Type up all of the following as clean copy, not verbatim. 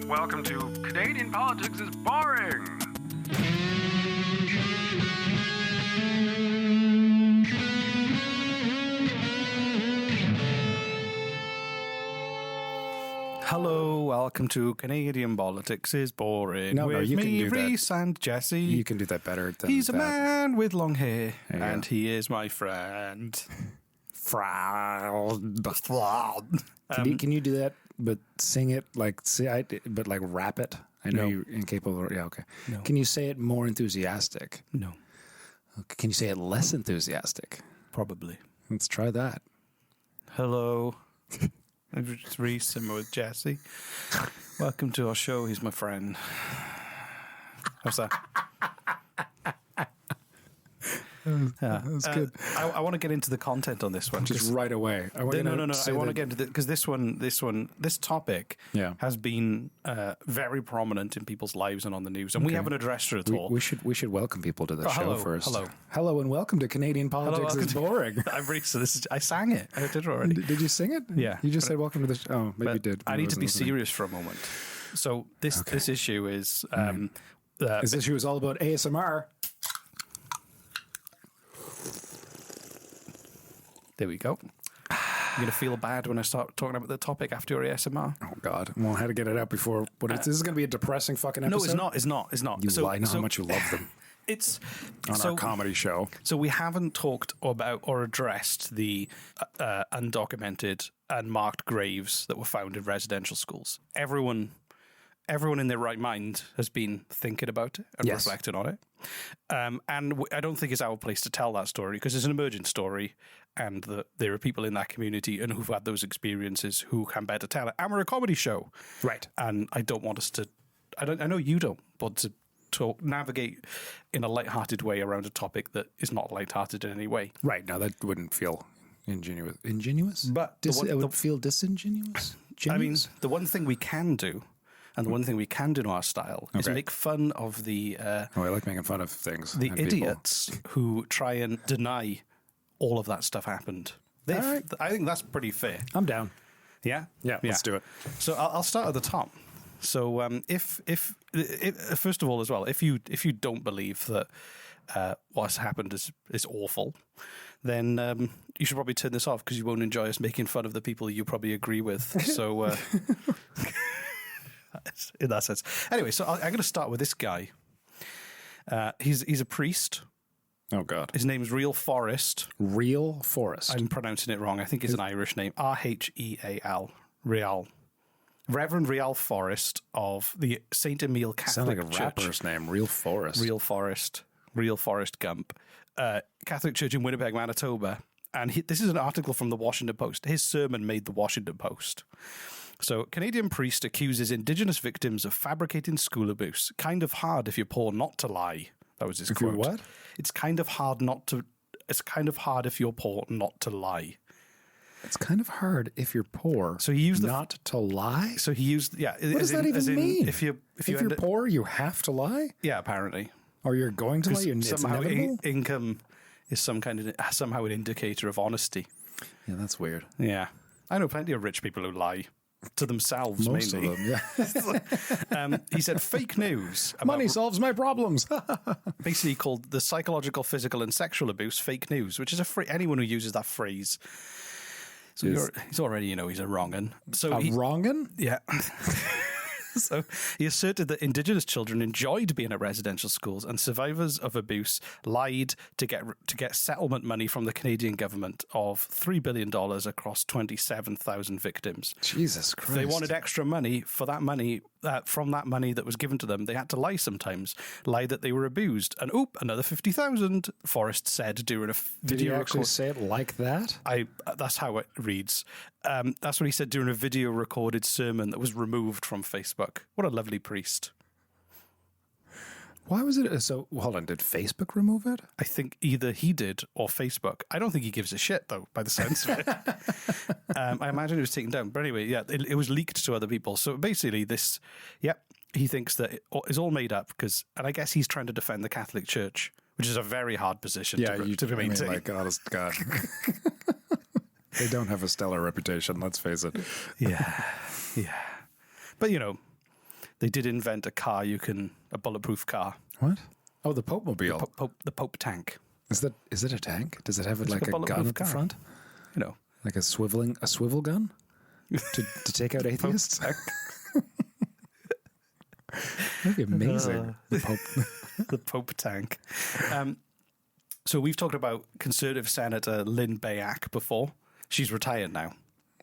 Welcome to Canadian Politics is Boring. Hello, welcome to Canadian Politics is Boring. No, with you can me, do that. Reese and Jesse. You can do that better than He's a that. man with long hair, There you and go. he is my friend. Can you do that, but sing it but like rap it? I know No. you're incapable. Yeah, okay. No. Can you say it more enthusiastic? No, Okay. Can you say it less enthusiastic? probably. Let's try that. Hello, it's Reese. I'm with Jesse. Welcome to our show. He's my friend. How's that? That was good. I want to get into the content on this one. Just right away. No. I want to get into because this topic Yeah. has been very prominent in people's lives and on the news, and we haven't addressed it at all. We should welcome people to the show hello, first. hello. and welcome to Canadian Politics welcome is to- Boring. I've reached. So I sang it. I did it already. Did you sing it? Yeah. You just said welcome to the show. Oh, maybe But you did. I Maybe need to wasn't be listening. serious for a moment. So this issue is. This issue is all about ASMR. There we go. You're gonna feel bad when I start talking about the topic after your ASMR. Oh God! Well, I had to get it out before. This is going to be a depressing fucking No, episode. it's not. It's not. You lie. I know how much you love them It's on our comedy show. So we haven't talked about or addressed the undocumented and marked graves that were found in residential schools. Everyone in their right mind has been thinking about it and Yes. reflecting on it. I don't think it's our place to tell that story because it's an emergent story and there are people in that community and who've had those experiences who can better tell it. And we're a comedy show. Right. And I don't want us to, I know you don't, but to navigate in a lighthearted way around a topic that is not lighthearted in any way. Right. Now that wouldn't feel ingenuous. Ingenuous? But it would feel disingenuous. I mean, Genuous? the one thing we can do, and the one thing we can do in our style, is Okay. make fun of the Oh, I like making fun of things. the and people. idiots who try and deny all of that stuff happened. All right. I think that's pretty fair. I'm down. Yeah, Yeah, let's do it. So I'll start at the top. So if first of all, as well, if you don't believe that what's happened is awful, then you should probably turn this off because you won't enjoy us making fun of the people you probably agree with. So in that sense, anyway, so I'm going to start with this guy. He's a priest. Oh God. His name's Real Forest. Real Forest. I'm pronouncing it wrong. I think it's an Irish name. Rheal. Real. Reverend Real Forest of the St. Emile Sounds Catholic like a Church. rapper's name. Real Forest. Real Forest Gump. Catholic Church in Winnipeg, Manitoba. And this is an article from the Washington Post. His sermon made the Washington Post. So, Canadian priest accuses Indigenous victims of fabricating school abuse. Kind of hard if you're poor not to lie. That was his If you're quote. what? It's kind of hard if you're poor not to lie. It's kind of hard if you're poor. So he used the- not to lie. So he used, yeah. What does that even mean? If you're you're poor, you have to lie, yeah, apparently. or you're going to lie. It's Somehow inevitable. income is somehow an indicator of honesty. Yeah, that's weird. Yeah. I know plenty of rich people who lie to themselves Most mainly. of them, yeah. He said fake news about Money solves my problems. basically called the psychological, physical, and sexual abuse fake news, which is anyone who uses that phrase. So he's already, he's a wrong-un. So Wrongin? yeah. So he asserted that Indigenous children enjoyed being at residential schools and survivors of abuse lied to get settlement money from the Canadian government of $3 billion across 27,000 victims. Jesus Christ. They wanted extra money for that money, from that money that was given to them. They had to lie sometimes, lie that they were abused. And another 50,000, Forrest said during a Did he video actually record. say it like that? That's how it reads. That's what he said during a video recorded sermon that was removed from Facebook. What a lovely priest. Why was it? So, hold on. Did Facebook remove it? I think either he did or Facebook. I don't think he gives a shit, though, by the sense of it. I imagine it was taken down. But anyway, yeah, it was leaked to other people. So basically he thinks that it is all made up and I guess he's trying to defend the Catholic Church, which is a very hard position to maintain. Like, honest to God. They don't have a stellar reputation, let's face it. Yeah. But, they did invent a bulletproof car. What? Oh, the Pope Mobile. The Pope tank. Is it a tank? Does it have It's like a gun bulletproof at the car. front? You know, Like a swivel gun to take out atheists? That'd be amazing. The Pope. the Pope tank. So we've talked about Conservative Senator Lynn Bayak before. She's retired now.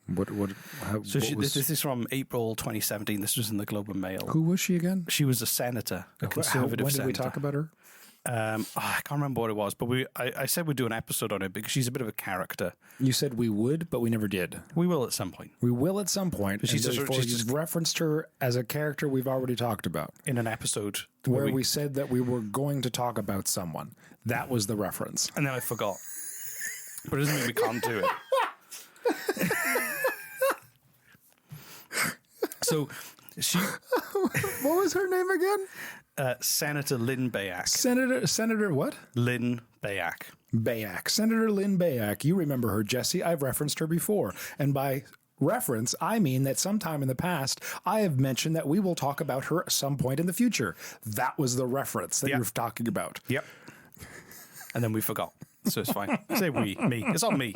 This is from April 2017. This was in the Globe and Mail. Who was she again? She was a senator, a Conservative When senator. did we talk about her? I can't remember what it was, but I said we'd do an episode on it because she's a bit of a character. You said we would, but we never did. We will at some point. We will at some point. But she's you've referenced her as a character we've already talked about. In an episode Where we said that we were going to talk about someone. That was the reference. And then I forgot. But it doesn't mean we can't do it. So she... What was her name again? Senator Lynn Bayak. Senator what? Lynn Bayak. Bayak. Senator Lynn Bayak. You remember her, Jesse. I've referenced her before. And by reference, I mean that sometime in the past, I have mentioned that we will talk about her at some point in the future. That was the reference that you're talking about. Yep. And then we forgot. So it's fine. Say me. It's on me.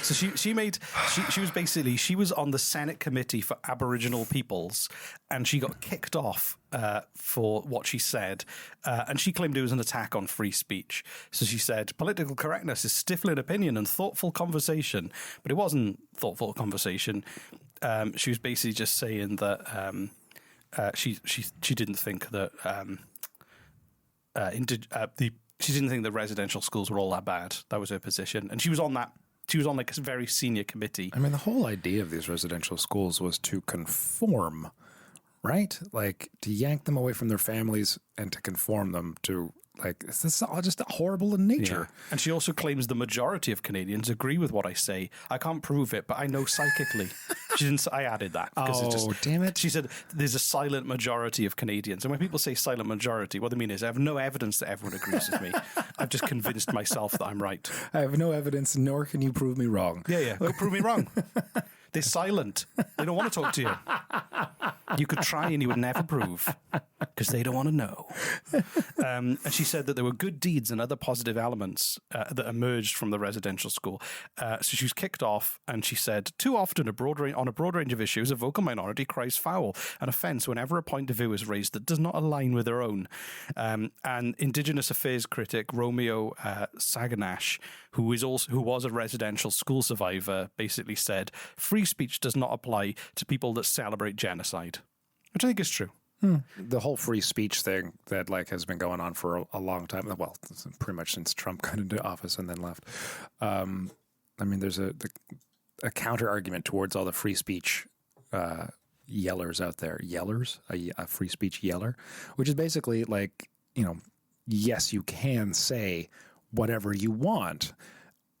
So she was on the Senate Committee for Aboriginal Peoples, and she got kicked off for what she said, and she claimed it was an attack on free speech. So she said, political correctness is stifling opinion and thoughtful conversation, but it wasn't thoughtful conversation. She was basically just saying that she didn't think that she didn't think the residential schools were all that bad. That was her position, and she was on that. She was on like a very senior committee. I mean, the whole idea of these residential schools was to conform, right? Like to yank them away from their families and to conform them to like, this is all just horrible in nature. Yeah. And she also claims the majority of Canadians agree with what I say. I can't prove it, but I know psychically. I added that. Damn it. She said there's a silent majority of Canadians. And when people say silent majority, what they mean is I have no evidence that everyone agrees with me. I've just convinced myself that I'm right. I have no evidence, nor can you prove me wrong. Yeah. Go prove me wrong. They're silent. They don't want to talk to you. You could try and you would never prove because they don't want to know. And she said that there were good deeds and other positive elements that emerged from the residential school. So she was kicked off, and she said, too often on a broad range of issues, a vocal minority cries foul, an offence whenever a point of view is raised that does not align with their own. And Indigenous Affairs critic Romeo Saganash, who was a residential school survivor, basically said, free speech does not apply to people that celebrate genocide, which I think is true. The whole free speech thing that like has been going on for a long time. Well, pretty much since Trump got into office and then left. I mean, there's a counter argument towards all the free speech yellers out there. Yellers, a free speech yeller, which is basically like, yes, you can say whatever you want,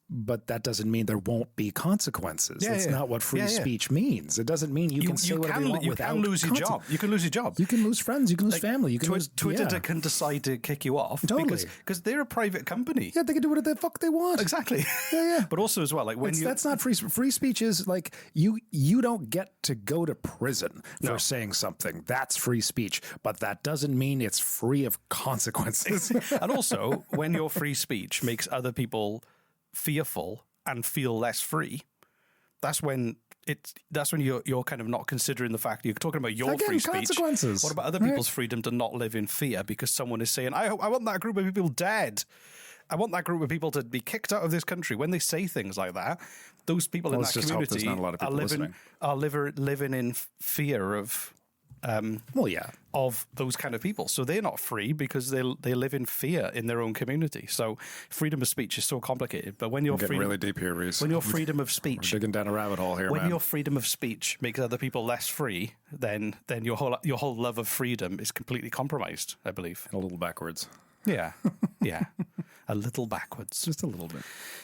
but that doesn't mean there won't be consequences. That's not what free speech means. It doesn't mean you can say whatever you want without lose your job. You can lose your job. You can lose friends. You can lose family. You can lose Twitter can decide to kick you off. Totally. Because they're a private company. Yeah, they can do whatever the fuck they want. Exactly. Yeah. But also as well, like that's not free speech is like you don't get to go to prison for saying something. That's free speech. But that doesn't mean it's free of consequences. And also, when your free speech makes other people fearful and feel less free, that's when you're kind of not considering the fact you're talking about your free speech. Consequences. What about other people's freedom to not live in fear because someone is saying, I want that group of people dead. I want that group of people to be kicked out of this country. When they say things like that, those people in that community are living in fear of of those kind of people. So they're not free because they live in fear in their own community. So freedom of speech is so complicated. But when you're getting really deep here, Reese. When your freedom of speech, we're digging down a rabbit hole here, when your freedom of speech makes other people less free, then your whole love of freedom is completely compromised, I believe. A little backwards. Yeah. A little backwards. Just a little bit.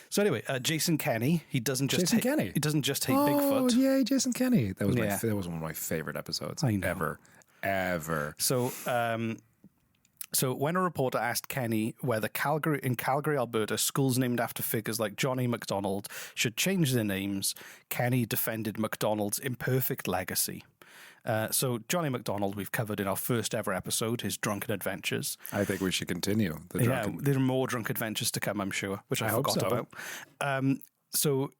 So anyway, Jason Kenney, he doesn't just hate Bigfoot. Oh, yeah, Jason Kenney. That was that was one of my favorite episodes I know. ever. So So when a reporter asked Kenny whether in Calgary, Alberta, schools named after figures like John A. Macdonald should change their names, Kenny defended Macdonald's imperfect legacy. So Johnny Macdonald, we've covered in our first ever episode, his drunken adventures. I think we should continue. Yeah, there are more drunk adventures to come, I'm sure, which I hope forgot so. about. So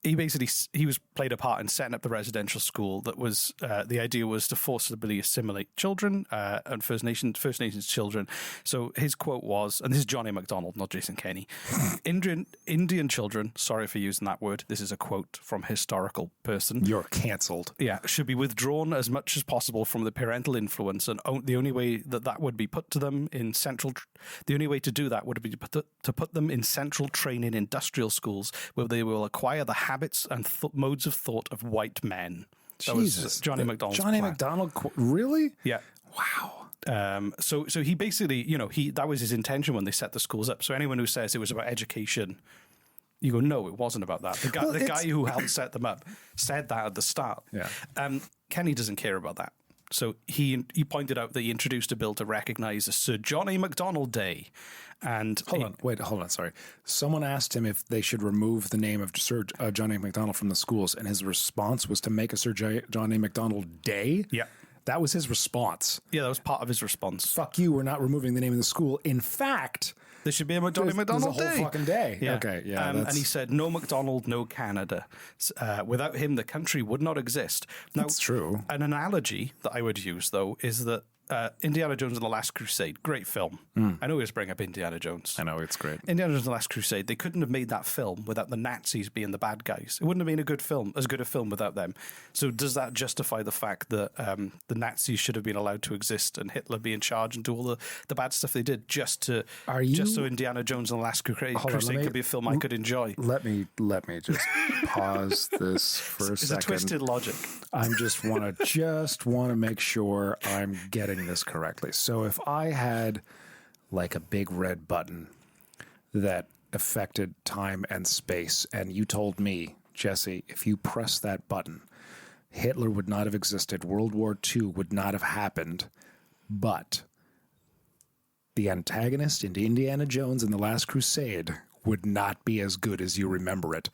he was played a part in setting up the residential school that was the idea was to forcibly assimilate children and First Nations children. So his quote was, and this is Johnny Macdonald, not Jason Kenney, Indian children, sorry for using that word, this is a quote from a historical person. You're cancelled. Yeah, should be withdrawn as much as possible from the parental influence, and the only way that would be put to them in the only way to do that would be to put them in central training industrial schools where they will acquire the habits and modes of thought of white men. That Jesus, was Johnny Macdonald's Johnny plan. Macdonald, really? Yeah. Wow. So he basically, that was his intention when they set the schools up. So anyone who says it was about education, you go, no, it wasn't about that. The guy who helped set them up said that at the start. Yeah. Kenny doesn't care about that. So he pointed out that he introduced a bill to recognise a Sir John A. Macdonald Day. And hold on. Sorry. Someone asked him if they should remove the name of Sir John A. Macdonald from the schools, and his response was to make a Sir John A. Macdonald Day. Yeah. That was his response. Yeah, that was part of his response. Fuck you, we're not removing the name of the school. In fact, there should be a Johnny Macdonald Day. There's a whole fucking day. Yeah. Okay, yeah. And he said, no Macdonald, no Canada. Without him, the country would not exist. Now, that's true. An analogy that I would use, though, is that Indiana Jones and the Last Crusade, great film. I know we just bring up Indiana Jones. I know, it's great. Indiana Jones and the Last Crusade, they couldn't have made that film without the Nazis being the bad guys. It wouldn't have been as good a film without them. So does that justify the fact that the Nazis should have been allowed to exist and Hitler be in charge and do all the bad stuff they did just so Indiana Jones and the Last Crusade could be a film I could enjoy? Let me just pause this for a second. It's a twisted logic. I just want to make sure I'm getting this correctly. So if I had like a big red button that affected time and space, and you told me, Jesse, if you press that button, Hitler would not have existed, World War II would not have happened, but the antagonist in Indiana Jones and the Last Crusade would not be as good as you remember it.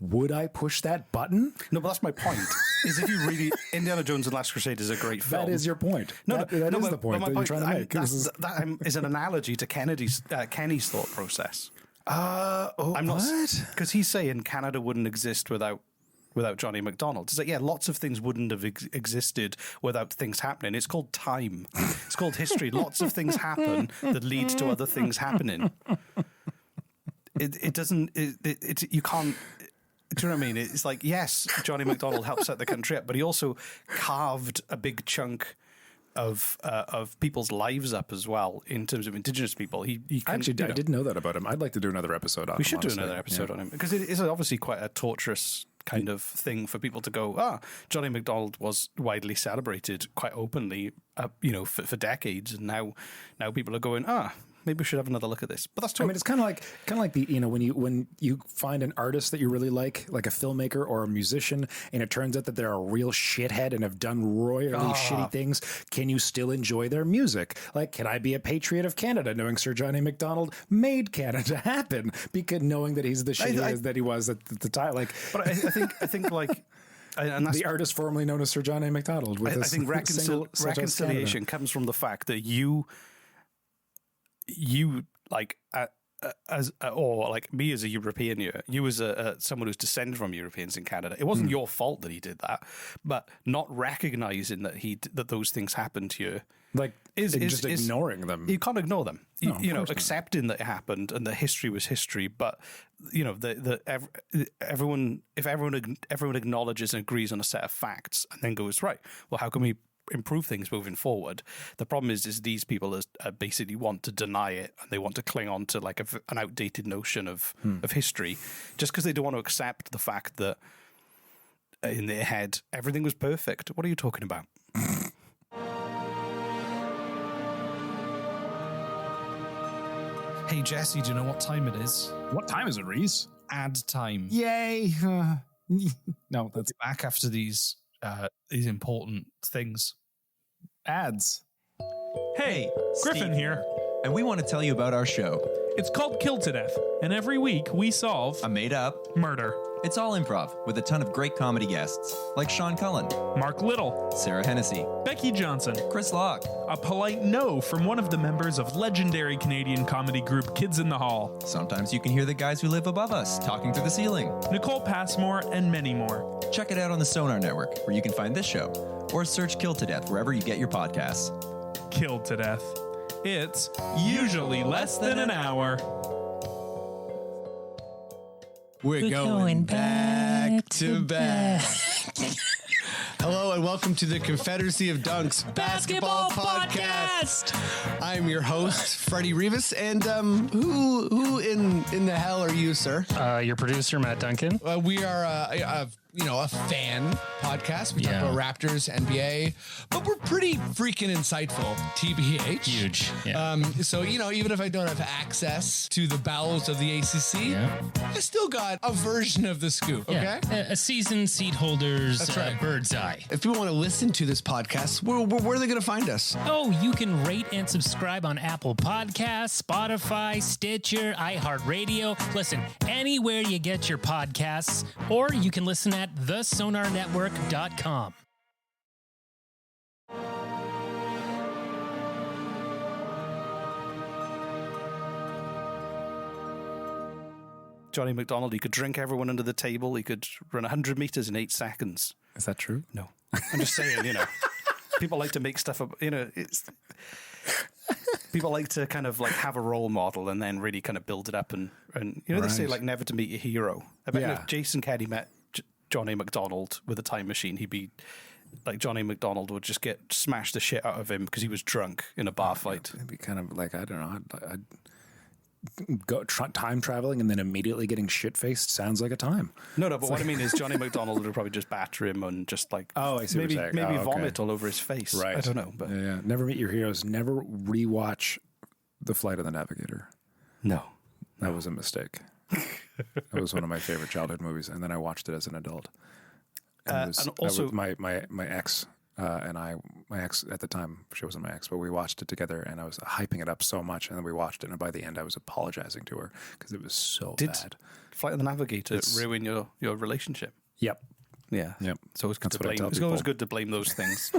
Would I push that button? No, but that's my point. Is if you really Indiana Jones and Last Crusade is a great film. That is your point. That is the point that you're trying to make. That is an analogy to Kenny's thought process. I'm not, what? Because he's saying Canada wouldn't exist without Johnny Macdonald. It's like, yeah, lots of things wouldn't have existed without things happening. It's called time. It's called history. Lots of things happen that lead to other things happening. It doesn't. You can't. Do you know what I mean? It's like, yes, Johnny Macdonald helped set the country up, but he also carved a big chunk of people's lives up as well in terms of Indigenous people. I didn't know that about him. I'd like to do another episode on him. We should do another episode on him because it is obviously quite a torturous kind of thing for people to go, Johnny Macdonald was widely celebrated quite openly, for decades, and now people are going, maybe we should have another look at this. But that's totally. I mean, it's kind of like the when you find an artist that you really like a filmmaker or a musician, and it turns out that they're a real shithead and have done royally shitty things. Can you still enjoy their music? Like, can I be a patriot of Canada, knowing Sir John A. Macdonald made Canada happen, because knowing that he's the shitty that he was at the time? Like, but I think like. And that's the artist formerly known as Sir John A. Macdonald. I think reconciliation comes from the fact that you like or like me as a European, you as someone who's descended from Europeans in Canada. It wasn't your fault that he did that, but not recognizing that those things happened to you, like is ignoring them. You can't ignore them. Accepting that it happened and that history was history, but everyone acknowledges and agrees on a set of facts and then goes, right, well, how can we improve things moving forward? The problem is these people basically want to deny it, and they want to cling on to like an outdated notion of history, just because they don't want to accept the fact that in their head everything was perfect. What are you talking about? Hey Jesse, do you know what time it is? What time is it, Reese? Ad time. Yay! No, that's back after these important things. Ads. Hey, Griffin Steve here. and we want to tell you about our show. It's called Killed to Death, and every week we solve A made-up. murder. It's all improv with a ton of great comedy guests like Sean Cullen, Mark Little, Sarah Hennessy, Becky Johnson, Chris Locke. a polite no from one of the members of legendary Canadian comedy group Kids in the Hall, Sometimes you can hear the guys who live above us talking through the ceiling. Nicole Passmore, and many more. Check it out on the Sonar Network, where you can find this show, or search Kill to Death wherever you get your podcasts. Killed to Death. It's usually less than an hour. We're going back to back. Hello and welcome to the Confederacy of Dunks Basketball Podcast. I'm your host, Freddie Rivas, and who in the hell are you, sir? Your producer, Matt Duncan. We are a fan podcast. We talk about Raptors, NBA, but we're pretty freaking insightful. TBH, Huge. Yeah. So even if I don't have access to the bowels of the ACC, I still got a version of the scoop. Okay, A seasoned seat holder's That's right. bird's eye. If people want to listen to this podcast, where are they going to find us? Oh, you can rate and subscribe on Apple Podcasts, Spotify, Stitcher, iHeartRadio. Listen, anywhere you get your podcasts, or you can listen at thesonarnetwork.com. Johnny McDonald, he could drink everyone under the table. He could run 100 meters in 8 seconds. Is that true? No. I'm just saying, people like to make stuff up, it's... People like to kind of like have a role model and then really kind of build it up. And they say like never to meet your hero. I bet if Jason Kelly met Johnny McDonald with a time machine, he'd be like Johnny McDonald would just get smashed the shit out of him because he was drunk in a bar fight. It'd be kind of like, I don't know, I'd go time traveling and then immediately getting shit-faced sounds like a time. No, but what I mean is Johnny McDonald would probably just batter him and just like I see maybe what you're saying. vomit all over his face. Right. I don't know, but yeah. Never meet your heroes. Never rewatch The Flight of the Navigator. no. That was a mistake. That was one of my favorite childhood movies, and then I watched it as an adult. And also my ex my ex at the time, she wasn't my ex, but we watched it together, and I was hyping it up so much, and then we watched it, and by the end I was apologizing to her because it was so bad. Flight of the Navigator ruin your relationship? Yep. Yeah. Yep. It's always good That's to what I blame. tell It's people. always good to blame those things.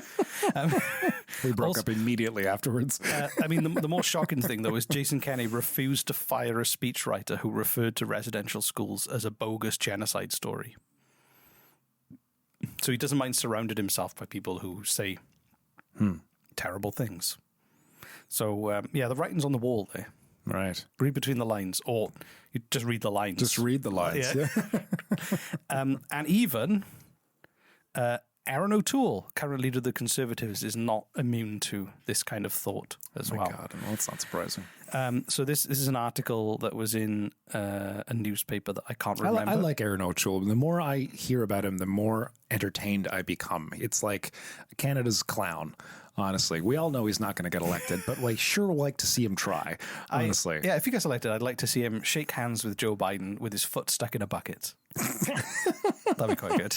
We broke up immediately afterwards. I mean, the more shocking thing, though, is Jason Kenney refused to fire a speechwriter who referred to residential schools as a bogus genocide story. So he doesn't mind surrounding himself by people who say terrible things. So, the writing's on the wall there. Right. Read between the lines, or you just read the lines. Just read the lines. Yeah. And even Aaron O'Toole, current leader of the Conservatives, is not immune to this kind of thought as well. God, well, that's not surprising. So this is an article that was in a newspaper that I can't remember. I like Aaron O'Toole. The more I hear about him, the more entertained I become. It's like Canada's clown. Honestly, we all know he's not going to get elected, but we sure like to see him try. Honestly, if he gets elected, I'd like to see him shake hands with Joe Biden with his foot stuck in a bucket. That'd be quite good.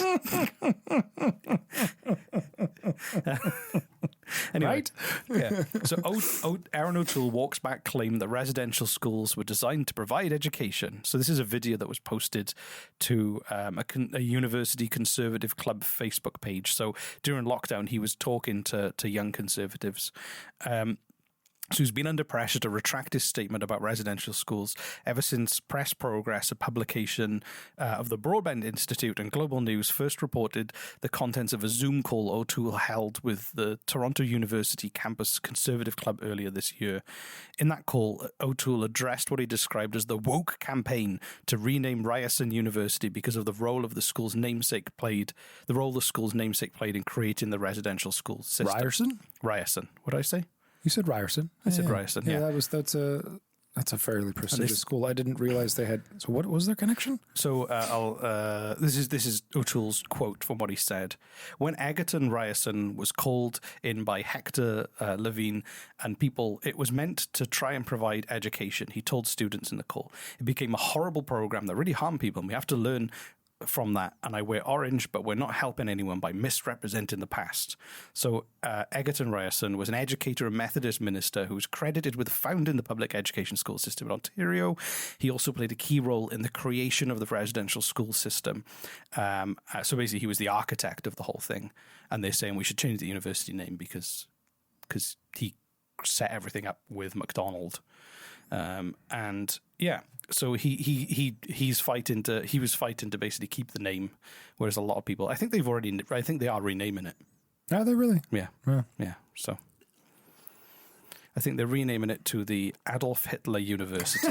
Anyway, right? Yeah. So Aaron O'Toole walks back claim that residential schools were designed to provide education. So this is a video that was posted to a university conservative club Facebook page. So during lockdown, he was talking to young conservatives. So he's been under pressure to retract his statement about residential schools ever since Press Progress, a publication of the Broadbent Institute and Global News, first reported the contents of a Zoom call O'Toole held with the Toronto University campus Conservative Club earlier this year. In that call, O'Toole addressed what he described as the woke campaign to rename Ryerson University because of the role the school's namesake played in creating the residential school system. Ryerson. What did I say? You said Ryerson. I said Ryerson. Yeah, that's a fairly prestigious school. I didn't realize they had. So what was their connection? So this is O'Toole's quote from what he said. When Egerton Ryerson was called in by Hector Levine and people, it was meant to try and provide education. He told students in the call. It became a horrible program that really harmed people, and we have to learn from that, and I wear orange, but we're not helping anyone by misrepresenting the past. So Egerton Ryerson was an educator and Methodist minister who was credited with founding the public education school system in Ontario. He also played a key role in the creation of the residential school system. So basically, he was the architect of the whole thing, and they're saying we should change the university name because he set everything up with MacDonald. And yeah, so he was fighting to basically keep the name, whereas a lot of people, I think they are renaming it. Are they really? Yeah. Well. Yeah. So I think they're renaming it to the Adolf Hitler University.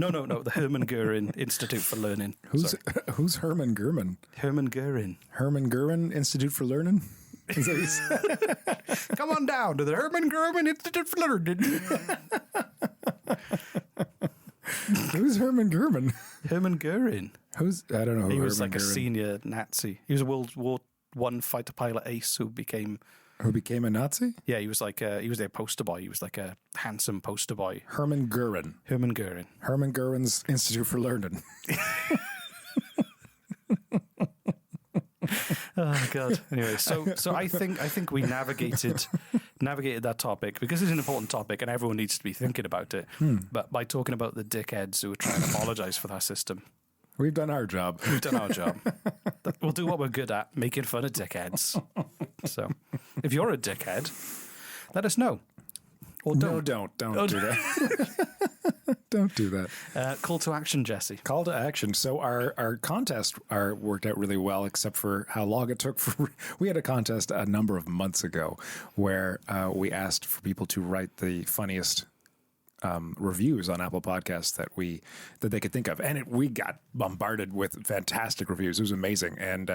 No, the Hermann Goering Institute for Learning. Who's Hermann Goering? Hermann Goering. Hermann Goering Institute for Learning? Is that what you said? Come on down to the Hermann Goering Institute for Learning. Who's Hermann Goering? Hermann Goering. I don't know who He was Hermann like a Goering. senior Nazi. He was a World War I fighter pilot ace who became a Nazi? Yeah, he was their poster boy. He was like a handsome poster boy. Hermann Goering. Hermann Goering. Hermann Goering's Institute for Learning. Oh God. Anyway, so I think we navigated that topic because it's an important topic and everyone needs to be thinking about it. But by talking about the dickheads who are trying to apologize for that system, We've done our job. we've done our job. We'll do what we're good at, making fun of dickheads. So, if you're a dickhead, let us know. Or No, don't. don't do that. Don't do that. Call to action, Jesse. Call to action. So our contest worked out really well, except for how long it took for. We had a contest a number of months ago where we asked for people to write the funniest reviews on Apple Podcasts that they could think of, and we got bombarded with fantastic reviews. It was amazing, and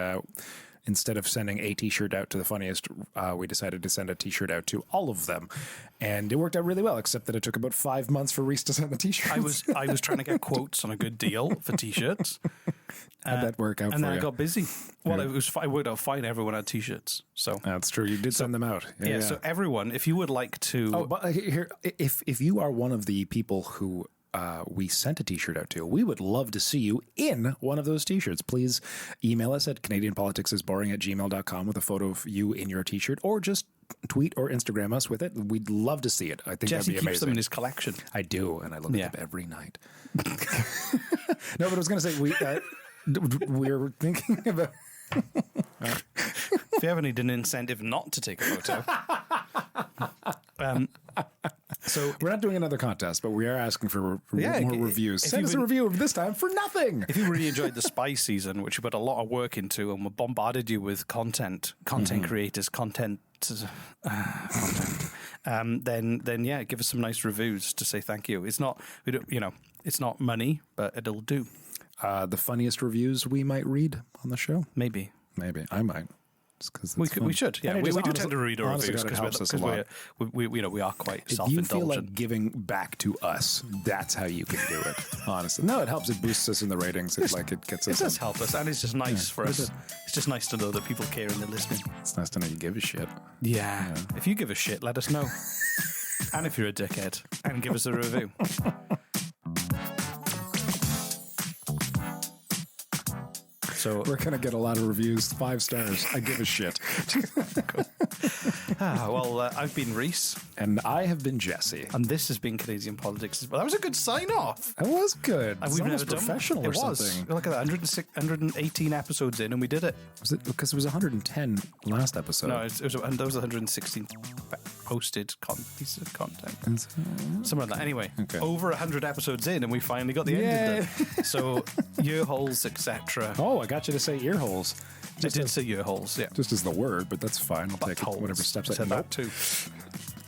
instead of sending a T-shirt out to the funniest, we decided to send a T-shirt out to all of them, and it worked out really well. Except that it took about 5 months for Reese to send the T-shirts. I was trying to get quotes on a good deal for T-shirts. How'd that work out for And then you? I got busy. Well, it worked out fine. Everyone had T-shirts. So That's true. You did send them out. yeah. So everyone, if you would like to, Oh, but here, if you are one of the people who we sent a T-shirt out to, we would love to see you in one of those T-shirts. Please email us at CanadianPoliticsIsBoring@gmail.com with a photo of you in your T-shirt, or just tweet or Instagram us with it. We'd love to see it. I think Jesse that'd be keeps them amazing. in his collection. I do, and I look Yeah. at them every night. No, but I was going to say we're thinking about. If you ever need an incentive not to take a photo, So we're not doing another contest, but we are asking for Yeah, more if reviews. Send you've us a been- review of this time for nothing. if you really enjoyed the spy season, which we put a lot of work into, and we bombarded you with content creators, content, then yeah, give us some nice reviews to say thank you. It's not it's not money, but it'll do. The funniest reviews we might read on the show. Maybe Maybe I might. Just 'cause we it's could, fun. we should. Yeah, And it we just do tend to read our honestly, reviews God, it helps us a because lot. we are quite If you self-indulgent. feel like giving back to us, that's how you can do it. Honestly, no, it helps. It boosts us in the ratings. It's like it gets it us. does help us, and it's just nice for us. it It's just nice to know that people care and they're listening. It's nice to know you give a shit. Yeah. If you give a shit, let us know. And if you're a dickhead, and give us a review. So We're gonna get a lot of reviews. 5 stars. I give a shit. I've been Reese, And I have been Jesse. and this has been Canadian Politics. Well, that was a good sign off. That was good. It's We've almost never done professional it or was. something. Look at that, 118 episodes in, and we did it. Was it because it was 110 last episode? No, it was 116 posted pieces of content. Something like that. Anyway, Okay. over 100 episodes in, and we finally got the end of it. So, ear holes, etc. Oh, I got you to say ear holes. I did say ear holes, yeah. Just as the word, but that's fine. I'll take it, Buttholes. whatever steps I I said can. that too.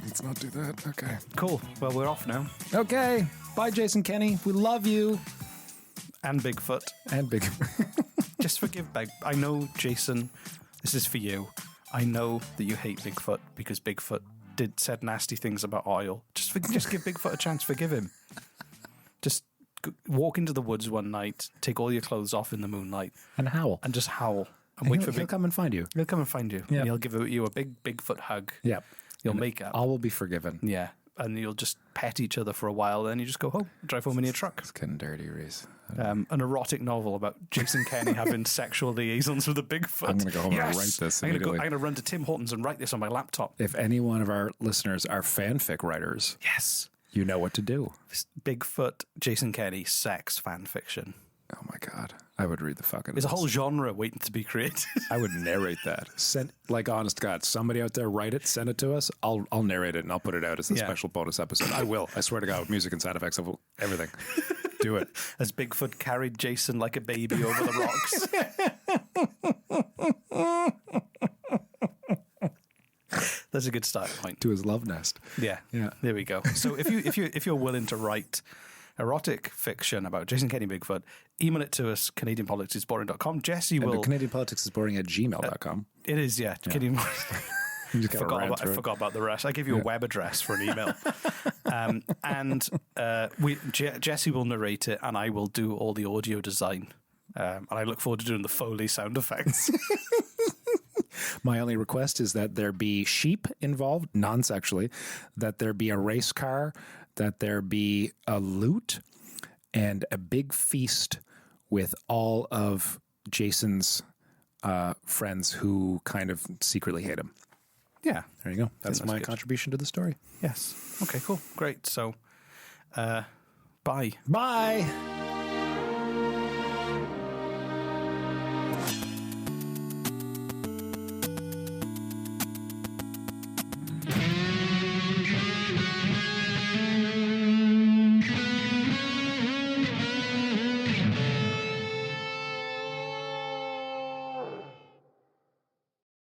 Let's not do that. Okay. Cool. Well, we're off now. Okay. Bye, Jason Kenny. We love you. And Bigfoot. And Big. Just forgive Big. I know, Jason, this is for you. I know that you hate Bigfoot because Bigfoot said nasty things about oil. Just give Bigfoot a chance. Forgive him. Just walk into the woods one night, take all your clothes off in the moonlight, and howl. and just howl. And wait for he'll Big. come and find you. He'll come and find you. Yeah. And he'll give you a big Bigfoot hug. Yeah. You'll make up. All will be forgiven. Yeah. and you'll just pet each other for a while. Then you just go home, drive home in your truck. It's getting dirty, Reese. An erotic novel about Jason Kenney having sexual liaisons with a Bigfoot. I'm going to go home and write this immediately. I'm going to run to Tim Hortons and write this on my laptop. If any one of our listeners are fanfic writers, Yes. you know what to do. Bigfoot, Jason Kenney, sex fan fiction. Oh my God. I would read the fucking. There's a whole genre waiting to be created. I would narrate that. Honest to God, somebody out there write it, send it to us. I'll narrate it and I'll put it out as a special bonus episode. I will. I swear to God, with music and sound effects, everything. Do it. As Bigfoot carried Jason like a baby over the rocks. That's a good start point. To his love nest. Yeah. Yeah. There we go. So if you're willing to write erotic fiction about Jason Kenney Bigfoot, email it to us, CanadianPoliticsIsBoring.com. Jesse will... CanadianPoliticsIsBoring@gmail.com. It is, yeah. Canadian... You just gotta I rant through it. forgot about the rest. I gave you a web address for an email. Jesse will narrate it and I will do all the audio design. And I look forward to doing the Foley sound effects. My only request is that there be sheep involved, non-sexually, that there be a race car, that there be a lute, and a big feast with all of Jason's friends who kind of secretly hate him. Yeah. There you go. That's my contribution to the story. Yes. Okay, cool. Great. So, bye. Bye.